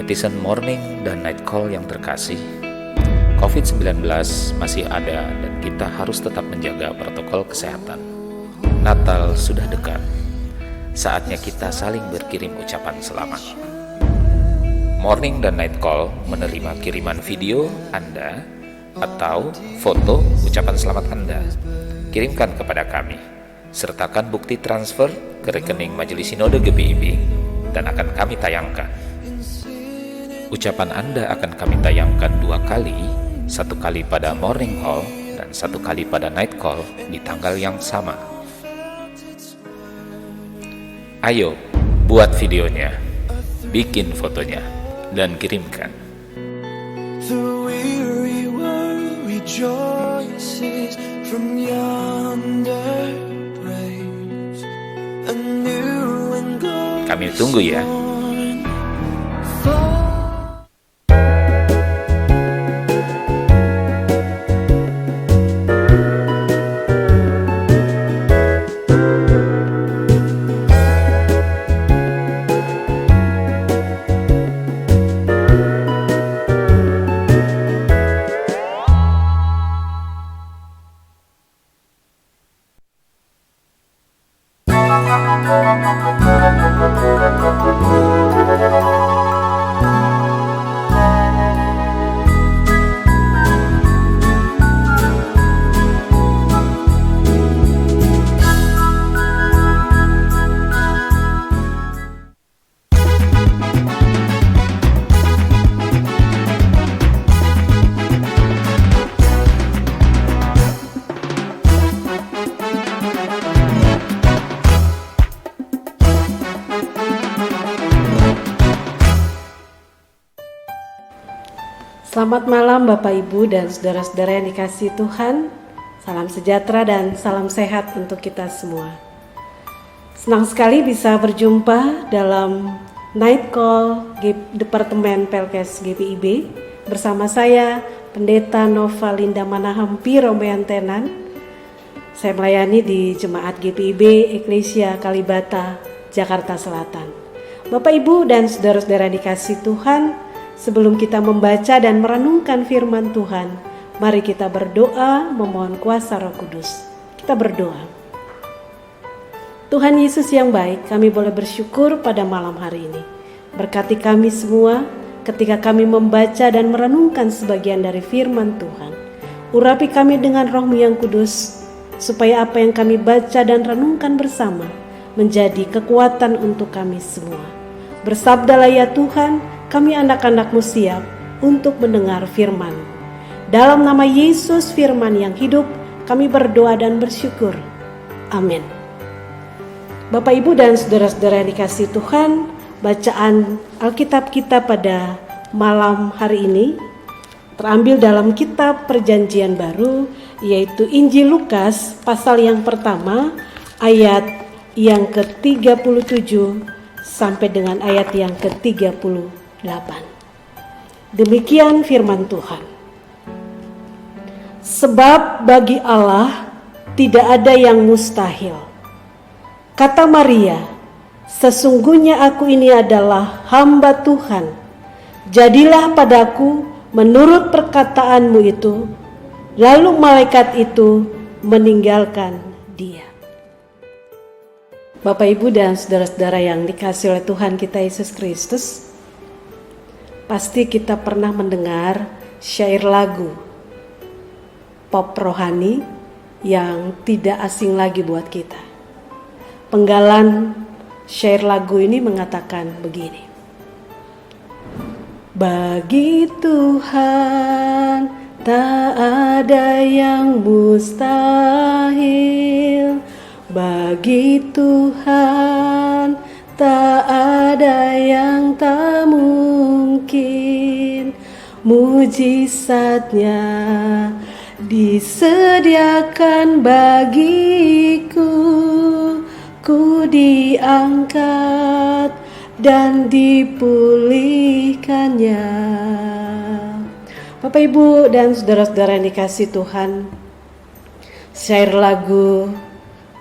Netizen morning dan night call yang terkasih, COVID-19 masih ada dan kita harus tetap menjaga protokol kesehatan. Natal sudah dekat, saatnya kita saling berkirim ucapan selamat. Morning dan night call menerima kiriman video Anda atau foto ucapan selamat Anda. Kirimkan kepada kami, sertakan bukti transfer ke rekening Majelis Sinode GPIB dan akan kami tayangkan. Ucapan Anda akan kami tayangkan 2 kali, 1 kali pada morning call dan 1 kali pada night call di tanggal yang sama. Ayo, buat videonya, bikin fotonya, dan kirimkan. The weary world rejoices from yonder praise. A new and glorious Kami tunggu ya. dawn. Selamat malam Bapak Ibu dan saudara-saudara yang dikasihi Tuhan. Salam sejahtera dan salam sehat untuk kita semua. Senang sekali bisa berjumpa dalam Night Call Departemen Pelkes GPIB bersama saya Pendeta Nova Linda Manahampi Rombean Tenan. Saya melayani di Jemaat GPIB Eklesia Kalibata, Jakarta Selatan. Bapak Ibu dan saudara-saudara yang dikasihi Tuhan, sebelum kita membaca dan merenungkan firman Tuhan, mari kita berdoa memohon kuasa Roh Kudus. Kita berdoa. Tuhan Yesus yang baik, kami boleh bersyukur pada malam hari ini. Berkati kami semua ketika kami membaca dan merenungkan sebagian dari firman Tuhan. Urapi kami dengan Roh-Mu yang kudus, supaya apa yang kami baca dan renungkan bersama menjadi kekuatan untuk kami semua. Bersabdalah ya Tuhan, kami anak-anak-Mu siap untuk mendengar firman. Dalam nama Yesus firman yang hidup, kami berdoa dan bersyukur. Amin. Bapak Ibu dan saudara-saudara yang dikasihi Tuhan, bacaan Alkitab kita pada malam hari ini terambil dalam kitab Perjanjian Baru, yaitu Injil Lukas pasal yang pertama ayat yang ke-37 sampai dengan ayat yang ke-38. Demikian firman Tuhan. Sebab bagi Allah tidak ada yang mustahil. Kata Maria, sesungguhnya aku ini adalah hamba Tuhan. Jadilah padaku menurut perkataanmu itu. Lalu malaikat itu meninggalkan dia. Bapak Ibu dan saudara-saudara yang dikasihi oleh Tuhan kita Yesus Kristus, pasti kita pernah mendengar syair lagu pop rohani yang tidak asing lagi buat kita. Penggalan syair lagu ini mengatakan begini. Bagi Tuhan tak ada yang mustahil. Bagi Tuhan tak ada yang tak mungkin. Mujizatnya disediakan bagiku. Ku diangkat dan dipulihkannya. Bapak Ibu dan saudara-saudara yang dikasihi Tuhan, syair lagu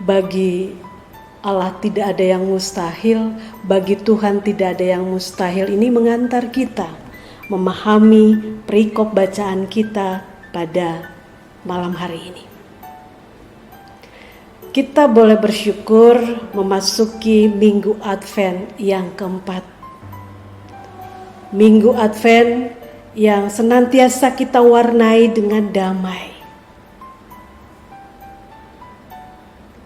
bagi Allah tidak ada yang mustahil, bagi Tuhan tidak ada yang mustahil. Ini mengantar kita memahami perikop bacaan kita pada malam hari ini. Kita boleh bersyukur memasuki Minggu Advent yang keempat. Minggu Advent yang senantiasa kita warnai dengan damai.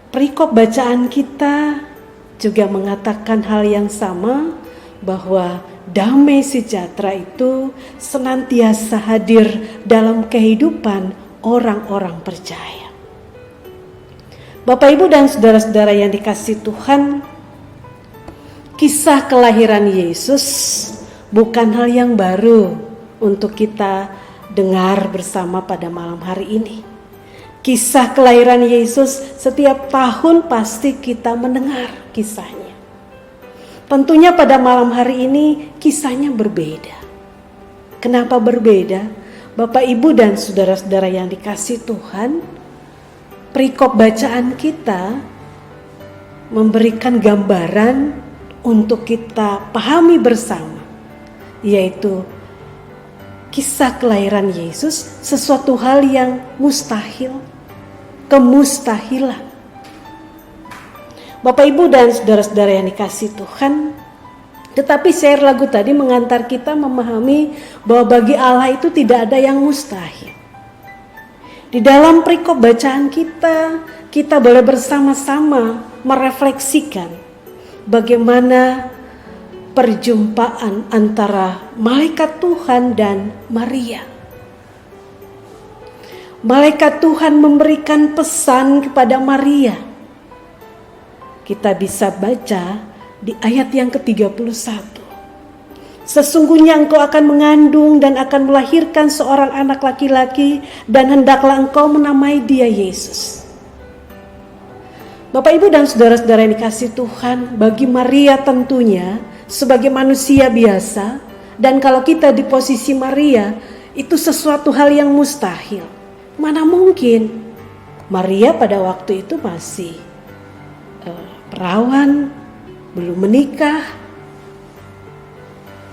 Perikop bacaan kita juga mengatakan hal yang sama, bahwa damai sejahtera itu senantiasa hadir dalam kehidupan orang-orang percaya. Bapak, Ibu, dan saudara-saudara yang dikasihi Tuhan, kisah kelahiran Yesus bukan hal yang baru untuk kita dengar bersama pada malam hari ini. Kisah kelahiran Yesus setiap tahun pasti kita mendengar kisahnya. Tentunya pada malam hari ini kisahnya berbeda. Kenapa berbeda? Bapak, Ibu, dan saudara-saudara yang dikasihi Tuhan, perikop bacaan kita memberikan gambaran untuk kita pahami bersama, yaitu kisah kelahiran Yesus sesuatu hal yang mustahil, kemustahilan. Bapak, Ibu, dan saudara-saudara yang dikasihi Tuhan, tetapi share lagu tadi mengantar kita memahami bahwa bagi Allah itu tidak ada yang mustahil. Di dalam perikop bacaan kita boleh bersama-sama merefleksikan bagaimana perjumpaan antara malaikat Tuhan dan Maria. Malaikat Tuhan memberikan pesan kepada Maria. Kita bisa baca di ayat yang ke-31. Sesungguhnya engkau akan mengandung dan akan melahirkan seorang anak laki-laki, dan hendaklah engkau menamai dia Yesus. Bapak, Ibu, dan saudara-saudara yang dikasihi Tuhan, bagi Maria tentunya sebagai manusia biasa, dan kalau kita di posisi Maria, itu sesuatu hal yang mustahil. Mana mungkin? Maria pada waktu itu masih perawan, belum menikah.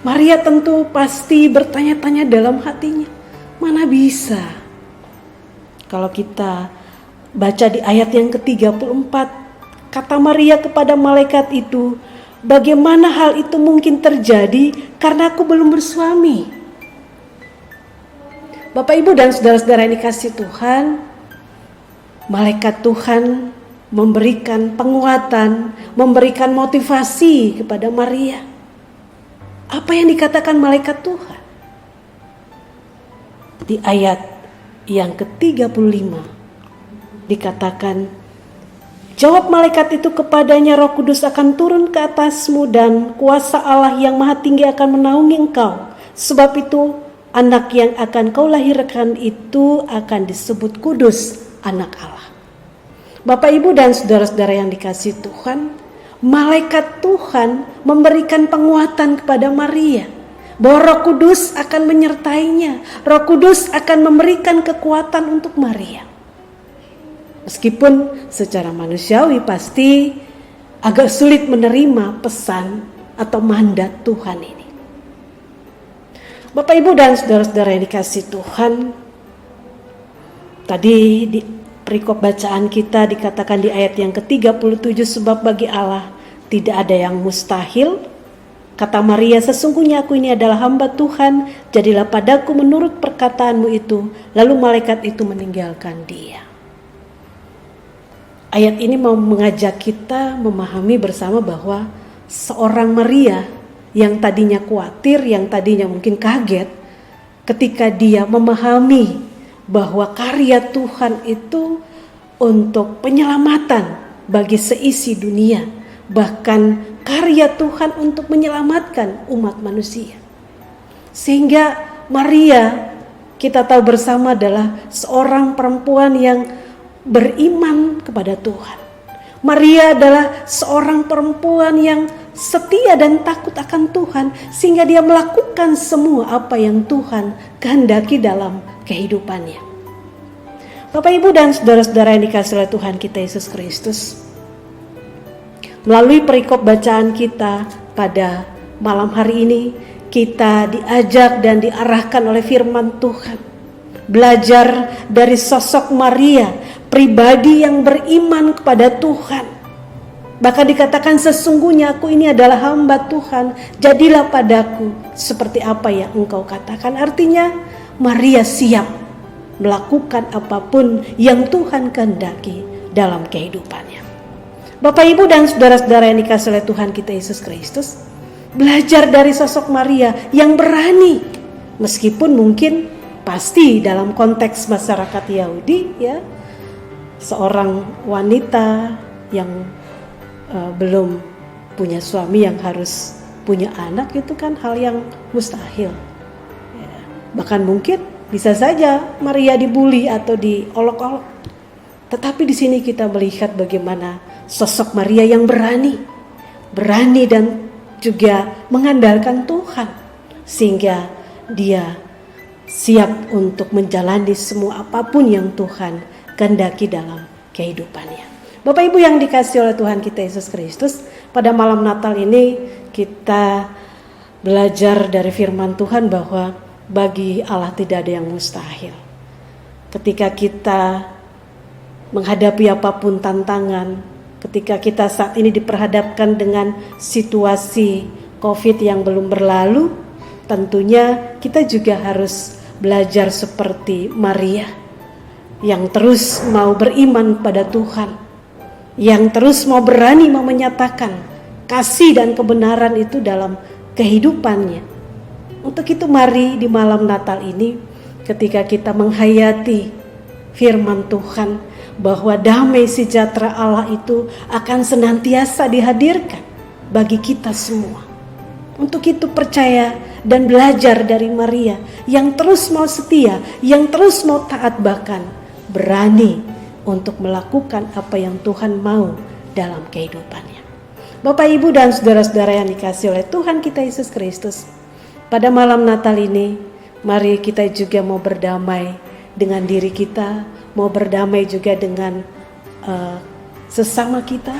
Maria tentu pasti bertanya-tanya dalam hatinya, mana bisa? Kalau kita baca di ayat yang ke-34, kata Maria kepada malaikat itu, bagaimana hal itu mungkin terjadi karena aku belum bersuami? Bapak, Ibu, dan saudara-saudara yang dikasihi Tuhan, malaikat Tuhan memberikan penguatan, memberikan motivasi kepada Maria. Apa yang dikatakan malaikat Tuhan? Di ayat yang ke-35 dikatakan, jawab malaikat itu kepadanya, Roh Kudus akan turun ke atasmu dan kuasa Allah yang Maha Tinggi akan menaungi engkau. Sebab itu anak yang akan kau lahirkan itu akan disebut kudus, anak Allah. Bapak, Ibu, dan saudara-saudara yang dikasihi Tuhan, malaikat Tuhan memberikan penguatan kepada Maria bahwa Roh Kudus akan menyertainya. Roh Kudus akan memberikan kekuatan untuk Maria. Meskipun secara manusiawi pasti agak sulit menerima pesan atau mandat Tuhan ini. Bapak, Ibu, dan saudara-saudara yang dikasihi Tuhan, tadi di perikop bacaan kita dikatakan di ayat yang ke-37, sebab bagi Allah tidak ada yang mustahil. Kata Maria, sesungguhnya aku ini adalah hamba Tuhan, jadilah padaku menurut perkataanmu itu. Lalu malaikat itu meninggalkan dia. Ayat ini mau mengajak kita memahami bersama bahwa seorang Maria yang tadinya khawatir, yang tadinya mungkin kaget, ketika dia memahami bahwa karya Tuhan itu untuk penyelamatan bagi seisi dunia, bahkan karya Tuhan untuk menyelamatkan umat manusia. Sehingga Maria, kita tahu bersama, adalah seorang perempuan yang beriman kepada Tuhan. Maria adalah seorang perempuan yang setia dan takut akan Tuhan, sehingga dia melakukan semua apa yang Tuhan kehendaki dalam kehidupannya. Bapak, Ibu, dan saudara-saudara yang dikasihi oleh Tuhan kita Yesus Kristus, Melalui perikop bacaan kita pada malam hari ini, kita diajak dan diarahkan oleh firman Tuhan. Belajar dari sosok Maria, pribadi yang beriman kepada Tuhan. Bahkan dikatakan, sesungguhnya aku ini adalah hamba Tuhan, jadilah padaku seperti apa yang engkau katakan. Artinya Maria siap melakukan apapun yang Tuhan kehendaki dalam kehidupannya. Bapak, Ibu, dan saudara-saudara yang dikasihi oleh Tuhan kita Yesus Kristus, belajar dari sosok Maria yang berani, meskipun mungkin pasti dalam konteks masyarakat Yahudi, ya, seorang wanita yang belum punya suami yang harus punya anak itu kan hal yang mustahil. Ya, bahkan mungkin bisa saja Maria dibully atau diolok-olok. Tetapi di sini kita melihat bagaimana sosok Maria yang berani dan juga mengandalkan Tuhan, sehingga dia siap untuk menjalani semua apapun yang Tuhan kehendaki dalam kehidupannya. Bapak Ibu yang dikasihi oleh Tuhan kita Yesus Kristus, pada malam Natal ini kita belajar dari firman Tuhan bahwa bagi Allah tidak ada yang mustahil. Ketika kita menghadapi apapun tantangan, ketika kita saat ini diperhadapkan dengan situasi COVID yang belum berlalu, tentunya kita juga harus belajar seperti Maria yang terus mau beriman pada Tuhan, yang terus mau berani mau menyatakan kasih dan kebenaran itu dalam kehidupannya. Untuk itu mari di malam Natal ini, ketika kita menghayati firman Tuhan bahwa damai sejahtera Allah itu akan senantiasa dihadirkan bagi kita semua. Untuk itu percaya dan belajar dari Maria yang terus mau setia, yang terus mau taat, bahkan berani untuk melakukan apa yang Tuhan mau dalam kehidupannya. Bapak, Ibu, dan saudara-saudara yang dikasihi oleh Tuhan kita Yesus Kristus, pada malam Natal ini mari kita juga mau berdamai dengan diri kita, mau berdamai juga dengan sesama kita,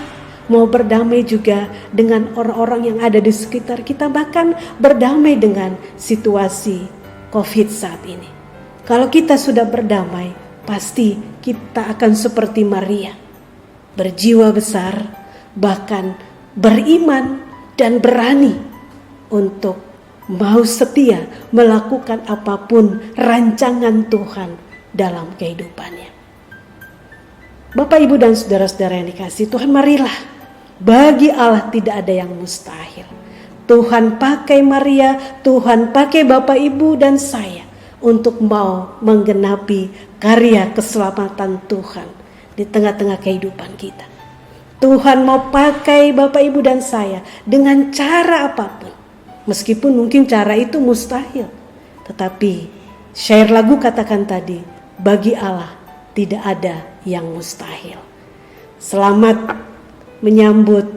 mau berdamai juga dengan orang-orang yang ada di sekitar kita, bahkan berdamai dengan situasi COVID saat ini. Kalau kita sudah berdamai, pasti kita akan seperti Maria, berjiwa besar, bahkan beriman dan berani untuk mau setia melakukan apapun rancangan Tuhan dalam kehidupannya. Bapak, Ibu, dan saudara-saudara yang dikasihi Tuhan, marilah, bagi Allah tidak ada yang mustahil. Tuhan pakai Maria, Tuhan pakai Bapak, Ibu, dan saya untuk mau menggenapi karya keselamatan Tuhan di tengah-tengah kehidupan kita. Tuhan mau pakai Bapak, Ibu, dan saya dengan cara apapun. Meskipun mungkin cara itu mustahil. Tetapi syair lagu katakan tadi, bagi Allah tidak ada yang mustahil. Selamat menyambut,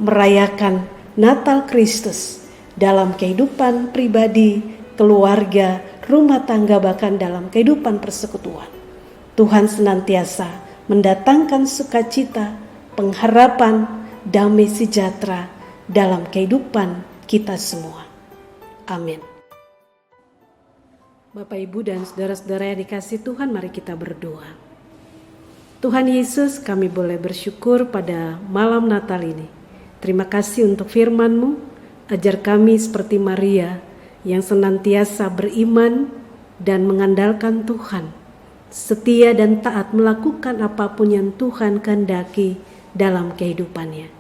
merayakan Natal Kristus dalam kehidupan pribadi, keluarga, rumah tangga, bahkan dalam kehidupan persekutuan. Tuhan senantiasa mendatangkan sukacita, pengharapan, damai sejahtera dalam kehidupan kita semua. Amin. Bapak, Ibu, dan saudara-saudara yang dikasihi Tuhan, mari kita berdoa. Tuhan Yesus, kami boleh bersyukur pada malam Natal ini. Terima kasih untuk firman-Mu. Ajar kami seperti Maria yang senantiasa beriman dan mengandalkan Tuhan, setia dan taat melakukan apapun yang Tuhan kehendaki dalam kehidupannya.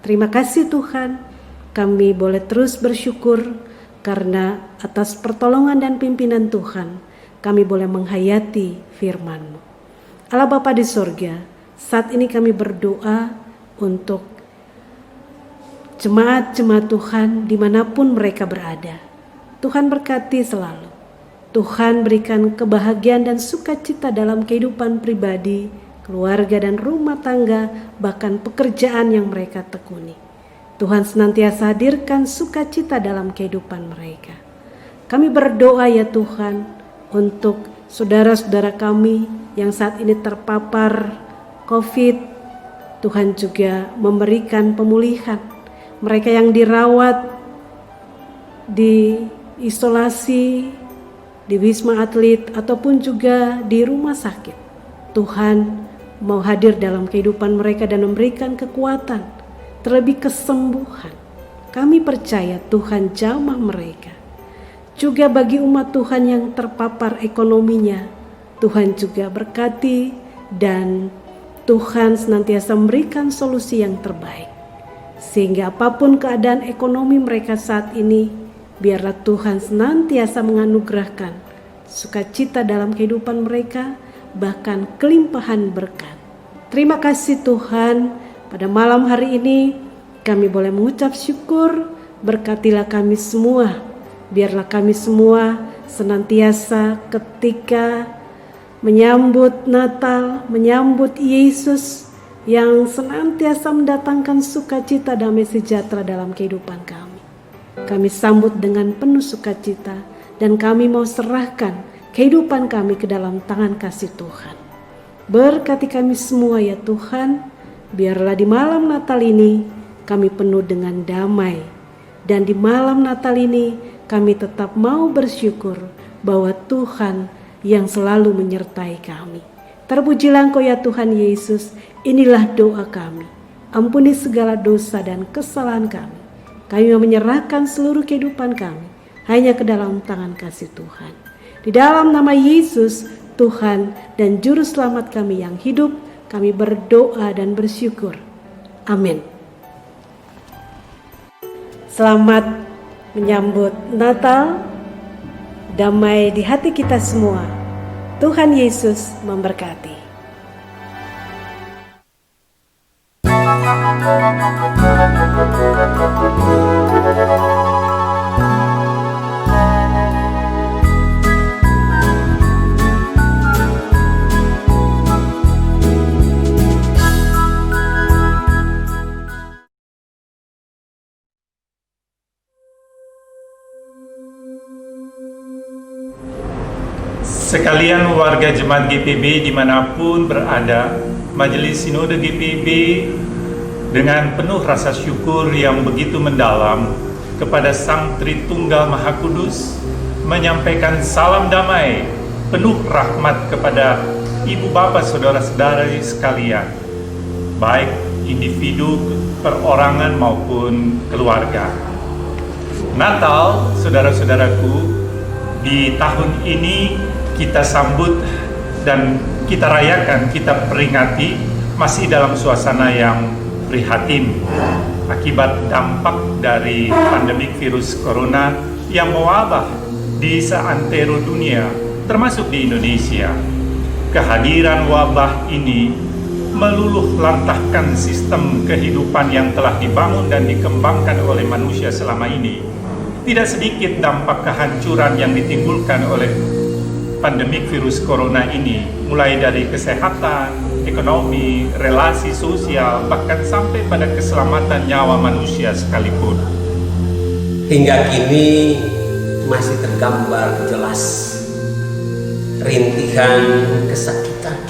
Terima kasih Tuhan, kami boleh terus bersyukur karena atas pertolongan dan pimpinan Tuhan, kami boleh menghayati firman-Mu. Allah Bapa di sorga, saat ini kami berdoa untuk jemaat-jemaat Tuhan dimanapun mereka berada. Tuhan berkati selalu. Tuhan berikan kebahagiaan dan sukacita dalam kehidupan pribadi, keluarga dan rumah tangga, bahkan pekerjaan yang mereka tekuni. Tuhan senantiasa hadirkan sukacita dalam kehidupan mereka. Kami berdoa ya Tuhan untuk saudara-saudara kami yang saat ini terpapar COVID Tuhan juga memberikan pemulihan. Mereka yang dirawat di isolasi, di Wisma Atlet, ataupun juga di rumah sakit, Tuhan mau hadir dalam kehidupan mereka dan memberikan kekuatan, terlebih kesembuhan. Kami percaya Tuhan jamah mereka. Juga bagi umat Tuhan yang terpapar ekonominya, Tuhan juga berkati dan Tuhan senantiasa memberikan solusi yang terbaik. Sehingga apapun keadaan ekonomi mereka saat ini, biarlah Tuhan senantiasa menganugerahkan sukacita dalam kehidupan mereka, bahkan kelimpahan berkat. Terima kasih Tuhan, pada malam hari ini kami boleh mengucap syukur. Berkatilah kami semua, biarlah kami semua senantiasa ketika menyambut Natal, menyambut Yesus yang senantiasa mendatangkan sukacita, damai sejahtera dalam kehidupan kami. Kami sambut dengan penuh sukacita dan kami mau serahkan kehidupan kami ke dalam tangan kasih Tuhan. Berkati kami semua ya Tuhan, biarlah di malam Natal ini kami penuh dengan damai. Dan di malam Natal ini kami tetap mau bersyukur bahwa Tuhan yang selalu menyertai kami. Terpujilah Engkau ya Tuhan Yesus, inilah doa kami. Ampuni segala dosa dan kesalahan kami. Kami menyerahkan seluruh kehidupan kami hanya ke dalam tangan kasih Tuhan. Di dalam nama Yesus, Tuhan dan Juru Selamat kami yang hidup, kami berdoa dan bersyukur. Amin. Selamat menyambut Natal, damai di hati kita semua. Tuhan Yesus memberkati. Sekalian warga Jemaat GPB dimanapun berada, Majelis Sinode GPB dengan penuh rasa syukur yang begitu mendalam kepada Sang Tritunggal Maha Kudus menyampaikan salam damai penuh rahmat kepada ibu bapak saudara-saudari sekalian, baik individu, perorangan maupun keluarga. Natal, saudara-saudaraku, di tahun ini kita sambut dan kita rayakan, kita peringati masih dalam suasana yang prihatin akibat dampak dari pandemik virus corona yang mewabah di seantero dunia, termasuk di Indonesia. Kehadiran wabah ini meluluh lantahkan sistem kehidupan yang telah dibangun dan dikembangkan oleh manusia selama ini. Tidak sedikit dampak kehancuran yang ditimbulkan oleh pandemik virus corona ini, mulai dari kesehatan, ekonomi, relasi sosial, bahkan sampai pada keselamatan nyawa manusia sekalipun. Hingga kini masih tergambar jelas rintihan kesakitan,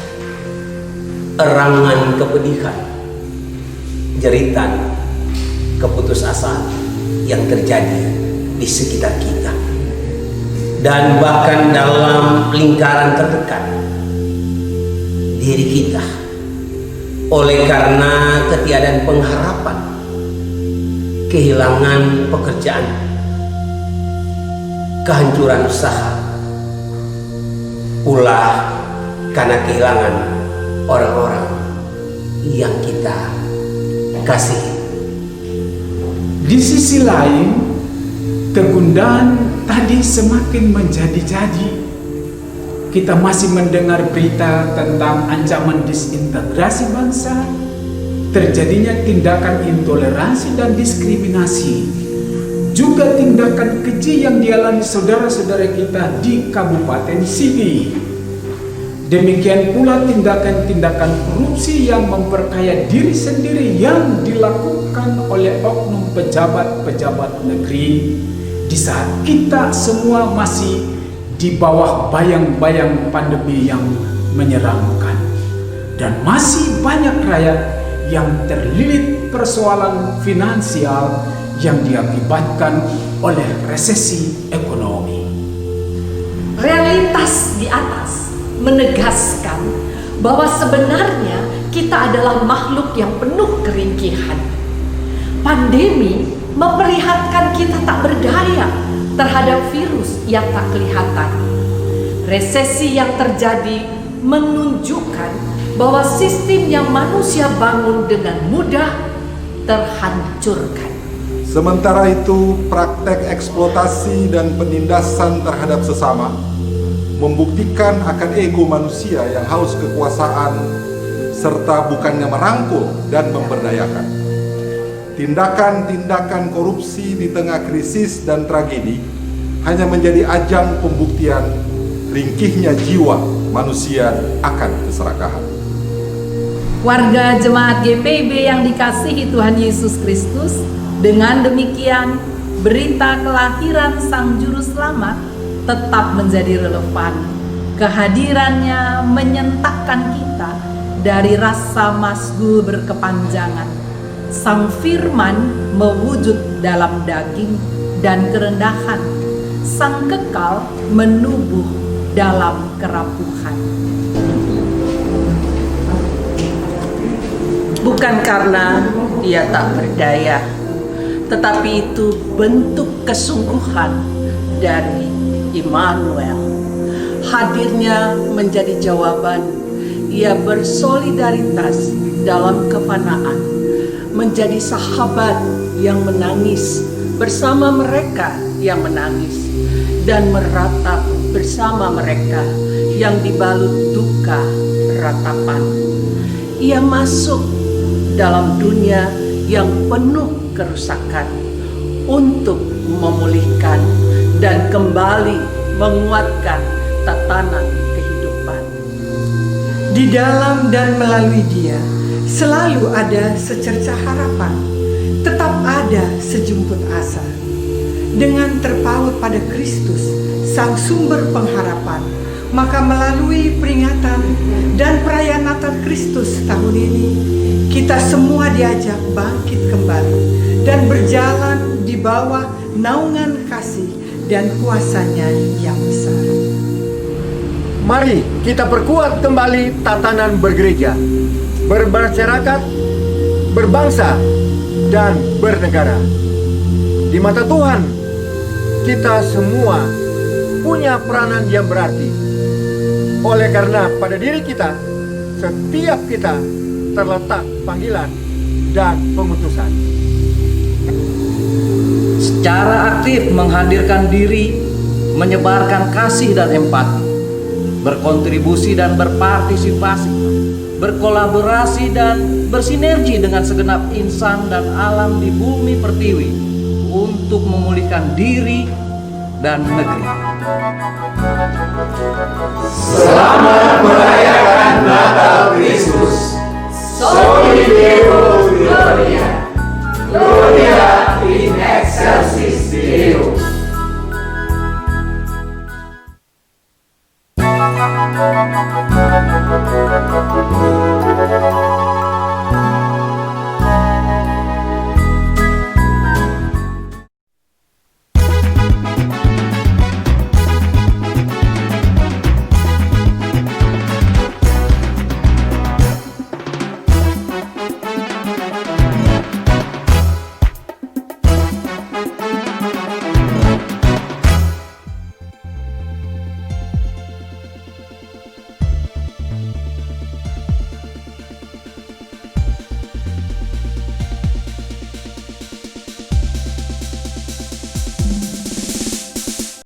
erangan kepedihan, jeritan keputusasaan yang terjadi di sekitar kita. Dan bahkan dalam lingkaran terdekat diri kita, oleh karena ketiadaan pengharapan, kehilangan pekerjaan, kehancuran usaha, pula karena kehilangan orang-orang yang kita kasihi. Di sisi lain, kegundahan tadi semakin menjadi-jadi. Kita masih mendengar berita tentang ancaman disintegrasi bangsa, terjadinya tindakan intoleransi dan diskriminasi, juga tindakan keji yang dialami saudara-saudara kita di Kabupaten Sigi. Demikian pula tindakan-tindakan korupsi yang memperkaya diri sendiri yang dilakukan oleh oknum pejabat-pejabat negeri, di saat kita semua masih di bawah bayang-bayang pandemi yang menyeramkan. Dan masih banyak rakyat yang terlilit persoalan finansial yang diakibatkan oleh resesi ekonomi. Realitas di atas menegaskan bahwa sebenarnya kita adalah makhluk yang penuh keringkihan. Pandemi memperlihatkan kita tak berdaya terhadap virus yang tak kelihatan. Resesi yang terjadi menunjukkan bahwa sistem yang manusia bangun dengan mudah terhancurkan. Sementara itu, praktek eksploitasi dan penindasan terhadap sesama membuktikan akan ego manusia yang haus kekuasaan serta bukannya merangkul dan memberdayakan. Tindakan-tindakan korupsi di tengah krisis dan tragedi hanya menjadi ajang pembuktian ringkihnya jiwa manusia akan keserakahan. Warga jemaat GPIB yang dikasihi Tuhan Yesus Kristus, dengan demikian berita kelahiran Sang Juru Selamat tetap menjadi relevan. Kehadirannya menyentakkan kita dari rasa masgul berkepanjangan. Sang Firman mewujud dalam daging dan kerendahan. Sang Kekal menubuh dalam kerapuhan. Bukan karena dia tak berdaya, tetapi itu bentuk kesungguhan dari Immanuel. Hadirnya menjadi jawaban. Ia bersolidaritas dalam kefanaan, menjadi sahabat yang menangis bersama mereka yang menangis, dan meratap bersama mereka yang dibalut duka ratapan. Ia masuk dalam dunia yang penuh kerusakan untuk memulihkan dan kembali menguatkan tatanan kehidupan. Di dalam dan melalui Dia selalu ada secercah harapan, tetap ada sejumput asa. Dengan terpaut pada Kristus, Sang Sumber pengharapan, maka melalui peringatan dan perayaan Natal Kristus tahun ini, kita semua diajak bangkit kembali dan berjalan di bawah naungan kasih dan kuasa-Nya yang besar. Mari kita perkuat kembali tatanan bergereja, bermasyarakat, berbangsa, dan bernegara. Di mata Tuhan, kita semua punya peranan yang berarti. Oleh karena pada diri kita, setiap kita terletak panggilan dan pengutusan. Secara aktif menghadirkan diri, menyebarkan kasih dan empati, berkontribusi dan berpartisipasi, berkolaborasi dan bersinergi dengan segenap insan dan alam di bumi pertiwi untuk memulihkan diri dan negeri. Selamat merayakan